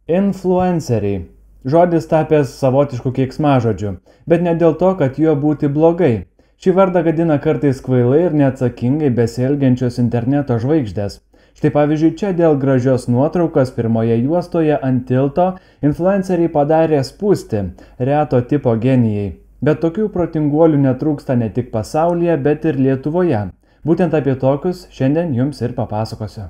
Influenceriai. Žodis tapęs savotišku keiksmažodžiu, bet ne dėl to, kad juo būti blogai. Šį vardą gadina kartais kvailai ir neatsakingai besielgiančios interneto žvaigždės. Štai pavyzdžiui, čia dėl gražios nuotraukos pirmoje juostoje ant tilto influenceriai padarė spūstį, reto tipo genijai. Bet tokių protinguolių netrūksta ne tik pasaulyje, bet ir Lietuvoje. Būtent apie tokius šiandien jums ir papasakosiu.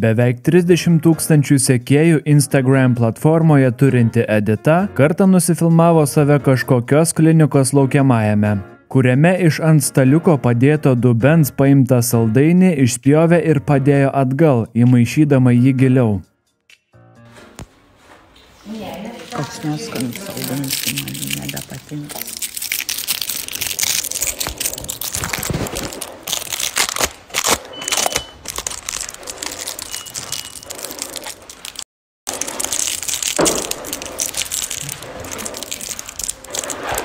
Beveik 30 000 sekėjų Instagram platformoje turinti Edita kartą nusifilmavo save kažkokios klinikos laukiamajame, kuriame iš ant staliuko padėto dubens paimtą saldainį išspjovė ir padėjo atgal, įmaišydama jį giliau. Koks neskanus saldainis man nebepatinka.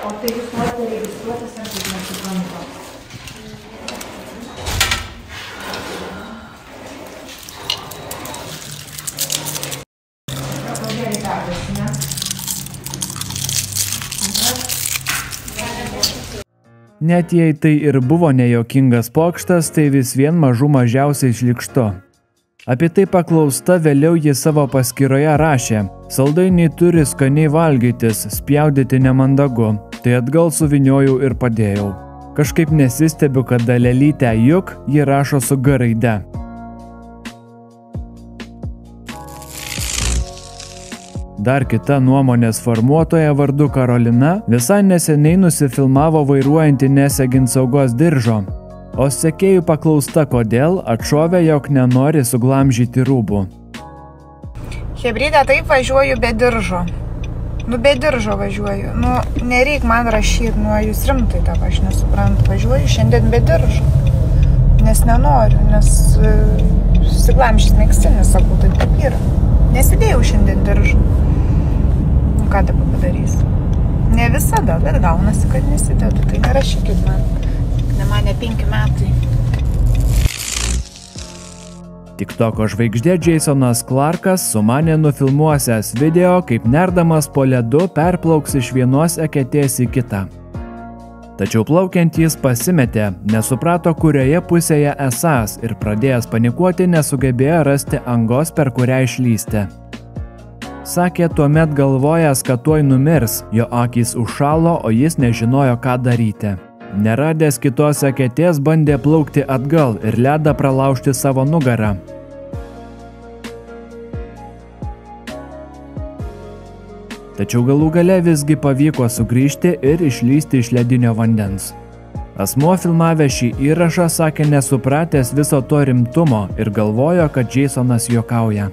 O tai jūs norite registruotis ar kaip nesuprantu? Kodėl darbas, ne? Net jei tai ir buvo nejuokingas pokštas, tai vis vien mažų mažiausiai šlykštu. Apie tai paklausta vėliau ji savo paskyroje rašė: saldainiai turi skaniai valgytis, spjaudyti nemandagu. Tai atgal suviniojau ir padėjau. Kažkaip nesistebiu, kad dalelytę juk ji rašo su G raide. Dar kita nuomonės formuotoja vardu Karolina visai neseniai nusifilmavo vairuojanti nesegint saugos diržo. O sekėjų paklausta kodėl, atšovė, jog nenori suglamžyti rūbų. Hebryde, taip važiuoju be diržo. Be diržo važiuoju. Nereik man rašyti, jūs rimtai tavo, aš nesuprantu. Važiuoju šiandien be diržo. Nes nenoriu, nes susiglamžys megztinis, sakau, taip kaip yra. Nesidėjau šiandien diržo. Ką dabar padarys? Ne visada, bet gaunasi, kad nesidedu. Tai nerašykit man. Ne mane 5 metai. TikToko žvaigždė Jasonas Clarkas sumanė nufilmuosiąs video, kaip nerdamas po ledu perplauks iš vienos eketės į kitą. Tačiau plaukiant jis pasimetė, nesuprato, kurioje pusėje esąs ir pradėjęs panikuoti nesugebėjo rasti angos, per kurią išlysti. Sakė, tuomet galvojęs, kad tuoj numirs, jo akys užšalo, o jis nežinojo, ką daryti. Neradęs kitos eketės bandė plaukti atgal ir ledą pralaužti savo nugarą. Tačiau galų gale visgi pavyko sugrįžti ir išlysti iš ledinio vandens. Asmuo filmavę šį įrašą sakė nesupratęs viso to rimtumo ir galvojo, kad Jasonas juokauja.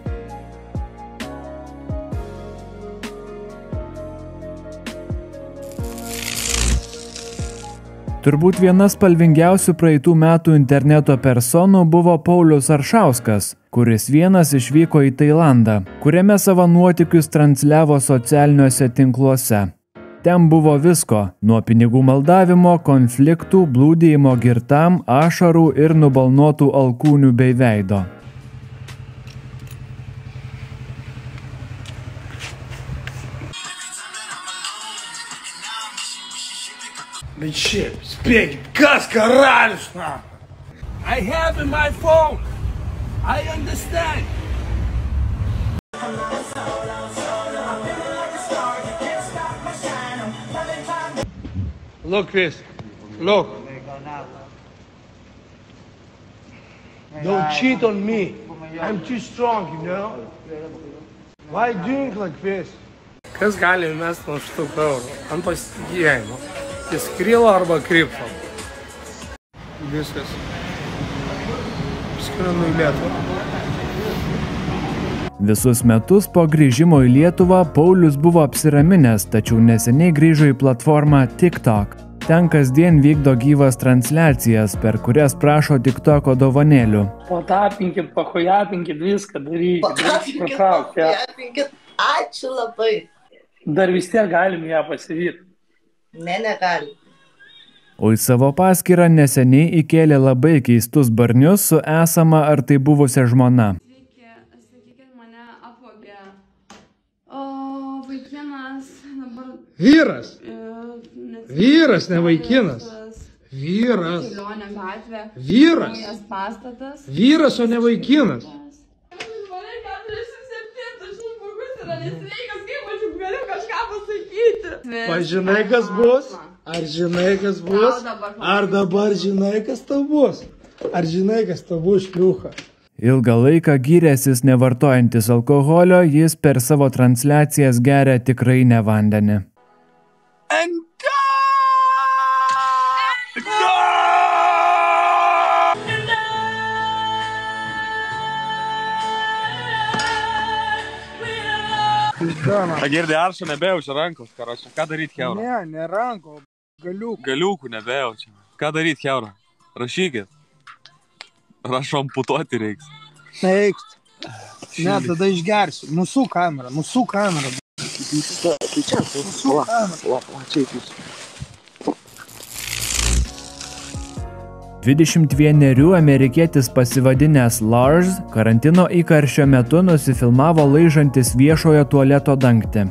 Turbūt vienas spalvingiausių praeitų metų interneto personų buvo Paulius Aršauskas, kuris vienas išvyko į Tailandą, kuriame savo nuotykius transliavo socialiniuose tinkluose. Ten buvo visko – nuo pinigų maldavimo, konfliktų, blūdėjimo girtam, ašarų ir nubalnotų alkūnių bei veido. Bet šiaip, spėkit, kas karalius, na? I have in my phone. I understand. Look, Chris. Look. Don't cheat on me. I'm too strong, you know? Why doing like this? Kas gali mesti nuo šitų eurų? Ant pasitikėjimo. Skrilo arba kripto. Viskas. Skrinu į Lietuvą. Visus metus po grįžimo į Lietuvą Paulius buvo apsiraminęs, tačiau neseniai grįžo į platformą TikTok. Ten kasdien vykdo gyvas transliacijas, per kurias prašo TikToko dovanėlių. Patapinkit, pahujapinkit, viską darykit. Ačiū labai. Dar vis tiek galim ją pasivyti. Ne, negali. O į savo paskyrą neseniai įkėlė labai keistus barnius su esama ar tai buvusia žmona. Sveiki, sakykit, mane apvogė. O, vaikinas dabar... Vyras. Vyras, ne vaikinas. Vyras. Kelionė gatvė. Vyras. Naujas pastatas. Vyras, o ne vaikinas. Mane 47, šis žmogus yra nesveikas, kaip aš galiu kažką pasakyti. Pažinai, kas bus? Ar žinai, kas bus? Ar dabar žinai, kas tau bus? Ar žinai, kas tau bus, šliucha? Ilgą laiką gyrėsis nevartojantis alkoholio, jis per savo transliacijas geria tikrai ne vandenį. Girdė, Aršo nebejaučia rankos, karočią. Ką daryt, Heura? Ne ranko, galiukų. Galiukų nebejaučia. Ką daryt, Heura? Rašykit. Rašo amputuoti reiks. Neikst. Ne, tada išgersiu. Mūsų kamera. Mūsų kamera. Tai čia, čia. 21 amerikietis pasivadinęs Lars karantino įkarščio metu nusifilmavo laižantis viešojo tualeto dangtį.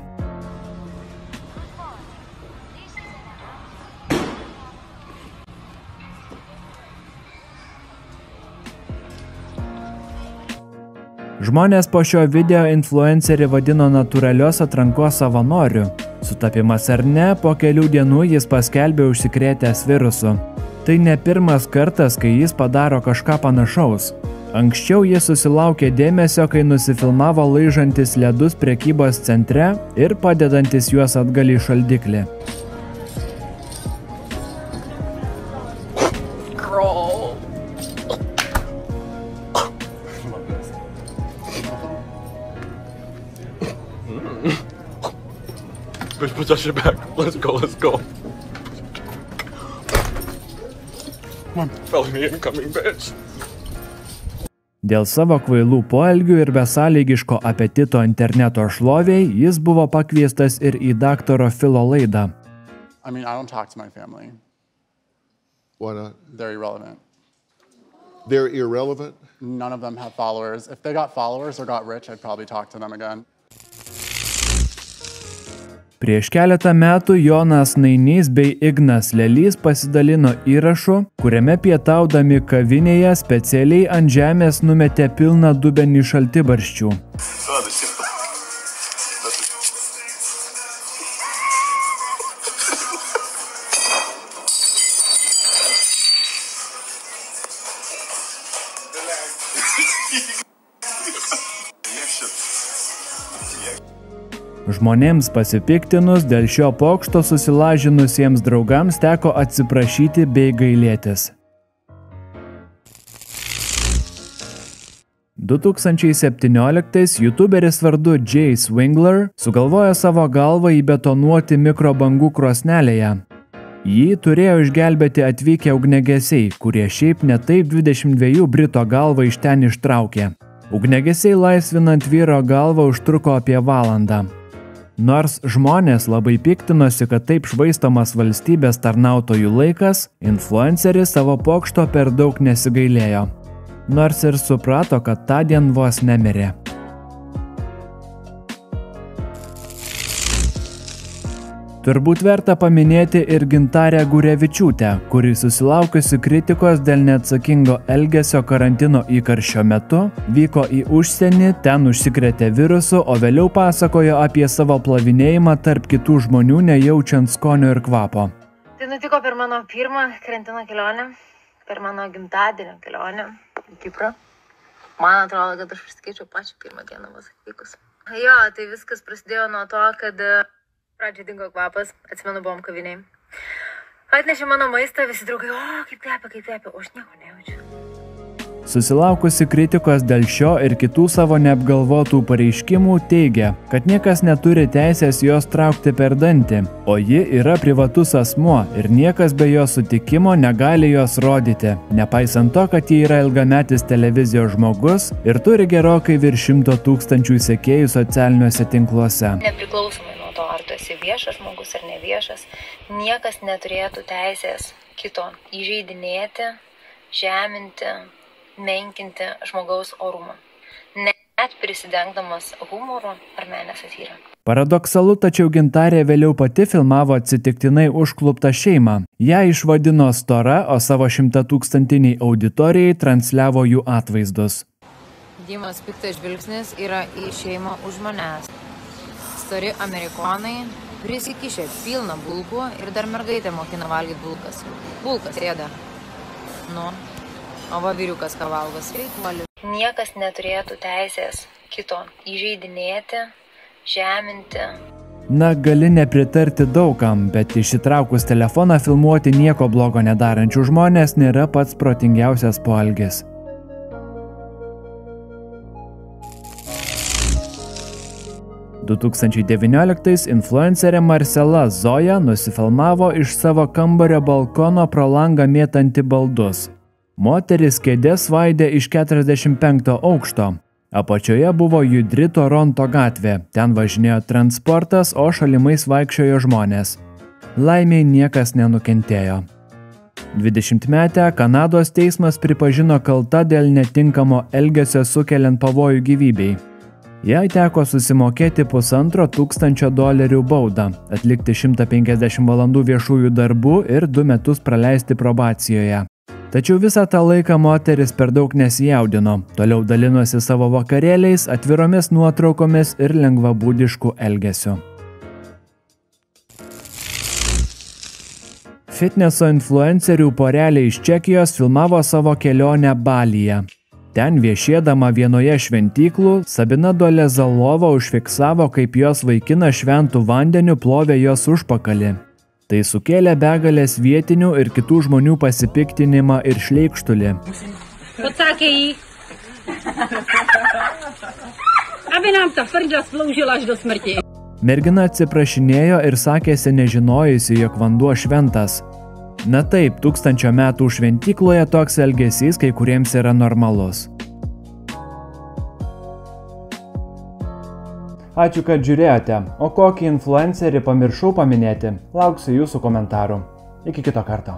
Žmonės po šio video influencerį vadino natūralios atrankos savanoriu. Sutapimas ar ne, po kelių dienų jis paskelbė užsikrėtęs virusu. Tai ne pirmas kartas, kai jis padaro kažką panašaus. Anksčiau jis susilaukė dėmesio, kai nusifilmavo laižantis ledus prekybos centre ir padedantis juos atgal į šaldiklį. Bitch, put that shit back. Let's go. Felony incoming, bitch. Dėl savo kvailų poelgių ir besąlygiško apetito interneto šloviai, jis buvo pakviestas ir į daktaro Philo laidą. I mean, I don't talk to my family. Why not? They're irrelevant. They're irrelevant? None of them have followers. If they got followers or got rich, I'd probably talk to them again. Prieš keletą metų Jonas Nainys bei Ignas Lelys pasidalino įrašu, kuriame pietaudami kavinėje specialiai ant žemės numetė pilną dubenį šaltibarščių. Žmonėms pasipiktinus dėl šio pokšto susilažinusiems draugams teko atsiprašyti bei gailėtis. 2017 youtuberis vardu Jay Swingler sugalvojo savo galvą įbetonuoti mikrobangų krosnelėje. Jį turėjo išgelbėti atvykę ugniagesiai, kurie šiaip netaip 22 brito galvą iš ten ištraukė. Ugniagesiai laisvinant vyro galvą užtruko apie valandą. Nors žmonės labai piktinosi, kad taip švaistomas valstybės tarnautojų laikas, influenceris savo pokšto per daug nesigailėjo. Nors ir suprato, kad tądien vos nemirė. Turbūt verta paminėti ir Gintarę Gurevičiūtę, kuri susilaukusi kritikos dėl neatsakingo elgesio karantino įkarščio metu, vyko į užsienį, ten užsikrėtė virusu, o vėliau pasakojo apie savo plavinėjimą tarp kitų žmonių, nejaučiant skonio ir kvapo. Tai nutiko per mano pirmą karantino kelionę, per mano gimtadienio kelionę į Kiprą. Man atrodo, kad aš užsikeičiau pačią pirmą dieną vos atvykus. Jo, tai viskas prasidėjo nuo to, kad pradžiai dingo kvapas, atsimenu, buvom kaviniai. Atnešė mano maistą, visi draugai, o, kaip kvepia, o aš nieko nejaučiu. Susilaukusi kritikos dėl šio ir kitų savo neapgalvotų pareiškimų teigia, kad niekas neturi teisės jos traukti per dantį, o ji yra privatus asmuo ir niekas be jos sutikimo negali jos rodyti, nepaisant to, kad ji yra ilgametis televizijos žmogus ir turi gerokai virš 100 000 sekėjų socialiniuose tinkluose. Nepriklausomai nuo to, ar tu esi viešas žmogus ar neviešas, niekas neturėtų teisės kito įžeidinėti, žeminti, menkinti žmogaus orumą, net prisidengdamas humoru ar meilės satyra. Paradoksalu, tačiau Gintarė vėliau pati filmavo atsitiktinai užkluptą šeimą. Ją išvadino stora, o savo 100-tūkstantiniai auditorijai transliavo jų atvaizdus. Dimas piktas žvilgsnis yra į šeimą už manęs. Stori amerikonai prisikišė pilną bulkų ir dar mergaitė mokina valgyti bulkas. Bulkas ėda. Nu. O va vyriukas ką valgo, sveikuoliu. Niekas neturėtų teisės kito įžeidinėti, žeminti. Na, gali nepritarti daugam, bet išsitraukus telefoną filmuoti nieko blogo nedarančių žmonės nėra pats protingiausias poelgis. – 2019 influencerė Marcela Zoja nusifilmavo iš savo kambario balkono pro langą mėtanti baldus. Moteris kėdė svaidė iš 45 aukšto. Apačioje buvo judri Toronto gatvė, ten važinėjo transportas, o šalimais vaikščiojo žmonės. Laimiai niekas nenukentėjo. 20-metę Kanados teismas pripažino kalta dėl netinkamo elgesio sukeliant pavojų gyvybei. Jai teko susimokėti $1,500 baudą, atlikti 150 valandų viešųjų darbų ir 2 metus praleisti probacijoje. Tačiau visą tą laiką moteris per daug nesijaudino, toliau dalinosi savo vakarėliais, atviromis nuotraukomis ir lengvabūdišku elgesiu. Fitneso influencerių porelė iš Čekijos filmavo savo kelionę Balyje. Ten viešėdama vienoje šventyklų, Sabina Dolezalova užfiksavo, kaip jos vaikinas šventų vandeniu plovė jos užpakalį. Tai sukėlė begalės vietinių ir kitų žmonių pasipiktinimą ir šleikštulį. Pocákej jí, aby nám ta frňa sloužila až do smrti. Mergina atsiprašinėjo ir sakėsi nežinojusi, jog vanduo šventas. Na taip, 1000 metų šventykloje toks elgesys kai kuriems yra normalus. Ačiū, kad žiūrėjote, o kokį influencerį pamiršau paminėti, lauksiu jūsų komentarų. Iki kito karto.